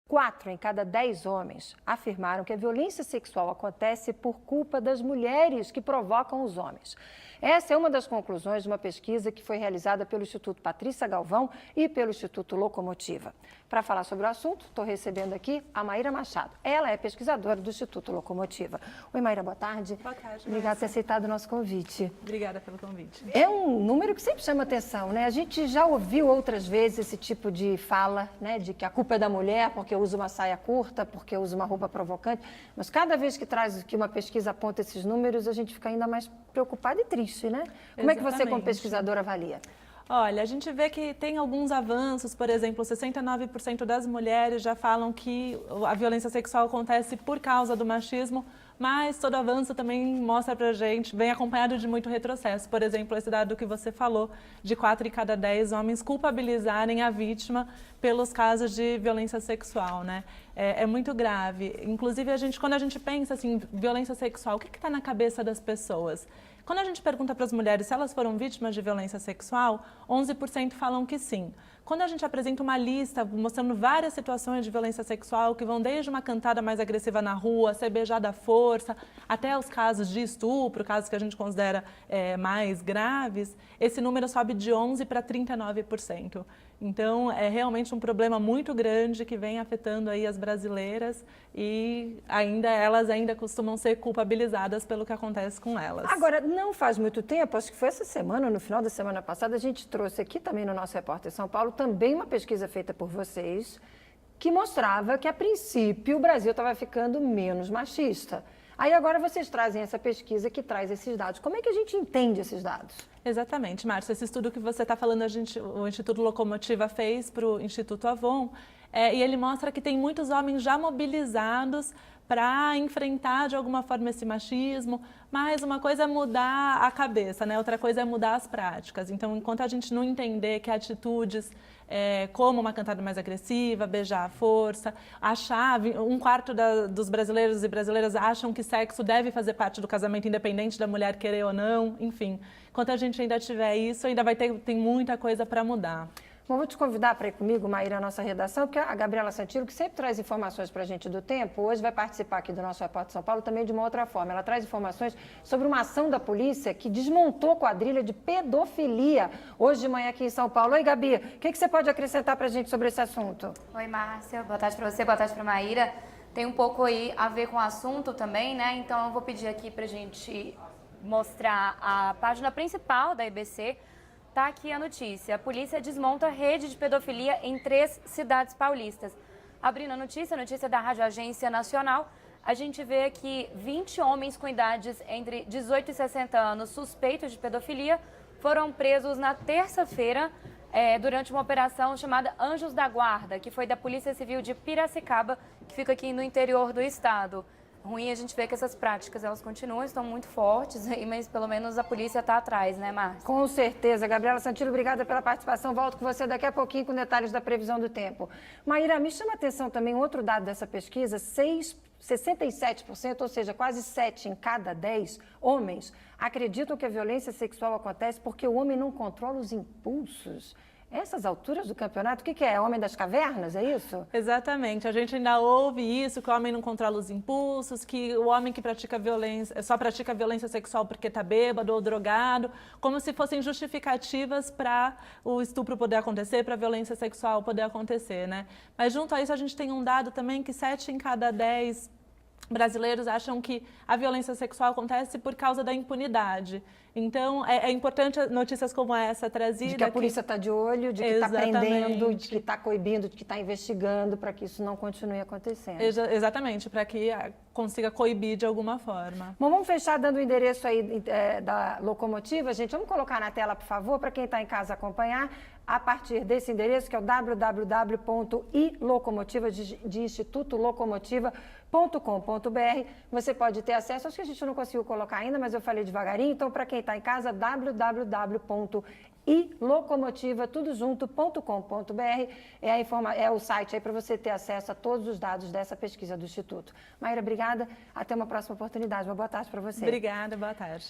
4 em cada 10 homens afirmaram que a violência sexual acontece por culpa das mulheres que provocam os homens. Essa é uma das conclusões de uma pesquisa que foi realizada pelo Instituto Patrícia Galvão e pelo Instituto Locomotiva. Para falar sobre o assunto, estou recebendo aqui a Maíra Machado. Ela é pesquisadora do Instituto Locomotiva. Oi, Maíra, boa tarde. Boa tarde. Obrigada por ter aceitado o nosso convite. Obrigada pelo convite. É um número que sempre chama atenção, né? A gente já ouviu outras vezes esse tipo de fala, né? De que a culpa é da mulher porque usa uma saia curta, porque usa uma roupa provocante. Mas cada vez que uma pesquisa aponta esses números, a gente fica ainda mais preocupada e triste, né? Como é que você, como pesquisadora, avalia? Olha, a gente vê que tem alguns avanços, por exemplo, 69% das mulheres já falam que a violência sexual acontece por causa do machismo, mas todo avanço também mostra pra gente, vem acompanhado de muito retrocesso. Por exemplo, esse dado que você falou, de 4 em cada 10 homens culpabilizarem a vítima pelos casos de violência sexual, né? É muito grave. Inclusive, quando a gente pensa assim, violência sexual, o que está na cabeça das pessoas? Quando a gente pergunta para as mulheres se elas foram vítimas de violência sexual, 11% falam que sim. Quando a gente apresenta uma lista mostrando várias situações de violência sexual, que vão desde uma cantada mais agressiva na rua, ser beijada à força, até os casos de estupro, casos que a gente considera mais graves, esse número sobe de 11% para 39%. Então, é realmente um problema muito grande que vem afetando aí as brasileiras e elas ainda costumam ser culpabilizadas pelo que acontece com elas. Agora, não faz muito tempo, acho que foi essa semana, no final da semana passada, a gente trouxe aqui também no nosso Repórter São Paulo também uma pesquisa feita por vocês que mostrava que, a princípio, o Brasil estava ficando menos machista. Aí agora vocês trazem essa pesquisa que traz esses dados. Como é que a gente entende esses dados? Exatamente, Márcia. Esse estudo que você está falando, o Instituto Locomotiva fez para o Instituto Avon, e ele mostra que tem muitos homens já mobilizados para enfrentar de alguma forma esse machismo, mas uma coisa é mudar a cabeça, né? Outra coisa é mudar as práticas. Então, enquanto a gente não entender que atitudes como uma cantada mais agressiva, beijar à força, um quarto dos brasileiros e brasileiras acham que sexo deve fazer parte do casamento, independente da mulher querer ou não, enfim. Enquanto a gente ainda tiver isso, ainda tem muita coisa para mudar. Bom, vou te convidar para ir comigo, Maíra, à nossa redação, porque a Gabriela Santilo, que sempre traz informações para a gente do tempo, hoje vai participar aqui do nosso Repórter São Paulo também de uma outra forma. Ela traz informações sobre uma ação da polícia que desmontou quadrilha de pedofilia hoje de manhã aqui em São Paulo. Oi, Gabi, o que você pode acrescentar para a gente sobre esse assunto? Oi, Márcia, boa tarde para você, boa tarde para a Maíra. Tem um pouco aí a ver com o assunto também, né? Então eu vou pedir aqui para a gente mostrar a página principal da IBC. Tá aqui a notícia. A polícia desmonta rede de pedofilia em 3 cidades paulistas. Abrindo a notícia da Rádio Agência Nacional, a gente vê aqui 20 homens com idades entre 18 e 60 anos suspeitos de pedofilia foram presos na terça-feira durante uma operação chamada Anjos da Guarda, que foi da Polícia Civil de Piracicaba, que fica aqui no interior do estado. Ruim a gente vê que essas práticas, elas continuam, estão muito fortes, mas pelo menos a polícia está atrás, né, Márcia? Com certeza. Gabriela Santilo, obrigada pela participação. Volto com você daqui a pouquinho com detalhes da previsão do tempo. Maíra, me chama a atenção também outro dado dessa pesquisa, 67%, ou seja, quase 7 em cada 10 homens, acreditam que a violência sexual acontece porque o homem não controla os impulsos. Essas alturas do campeonato, o que é? Homem das cavernas, é isso? Exatamente. A gente ainda ouve isso, que o homem não controla os impulsos, que o homem que pratica violência, só pratica violência sexual porque está bêbado ou drogado, como se fossem justificativas para o estupro poder acontecer, para a violência sexual poder acontecer, né? Mas junto a isso a gente tem um dado também que 7 em cada 10 brasileiros acham que a violência sexual acontece por causa da impunidade. Então, é importante notícias como essa trazidas. De que a polícia está de olho, de que está prendendo, de que está coibindo, de que está investigando, para que isso não continue acontecendo. Exatamente, para que consiga coibir de alguma forma. Bom, vamos fechar dando o endereço aí da Locomotiva, gente. Vamos colocar na tela, por favor, para quem está em casa acompanhar, a partir desse endereço, que é o www.ilocomotiva, de Instituto Locomotiva.com.br. Você pode ter acesso, acho que a gente não conseguiu colocar ainda, mas eu falei devagarinho, então para quem está em casa, www.ilocomotiva.com.br é o site aí para você ter acesso a todos os dados dessa pesquisa do Instituto. Maíra, obrigada. Até uma próxima oportunidade. Uma boa tarde para você. Obrigada, boa tarde.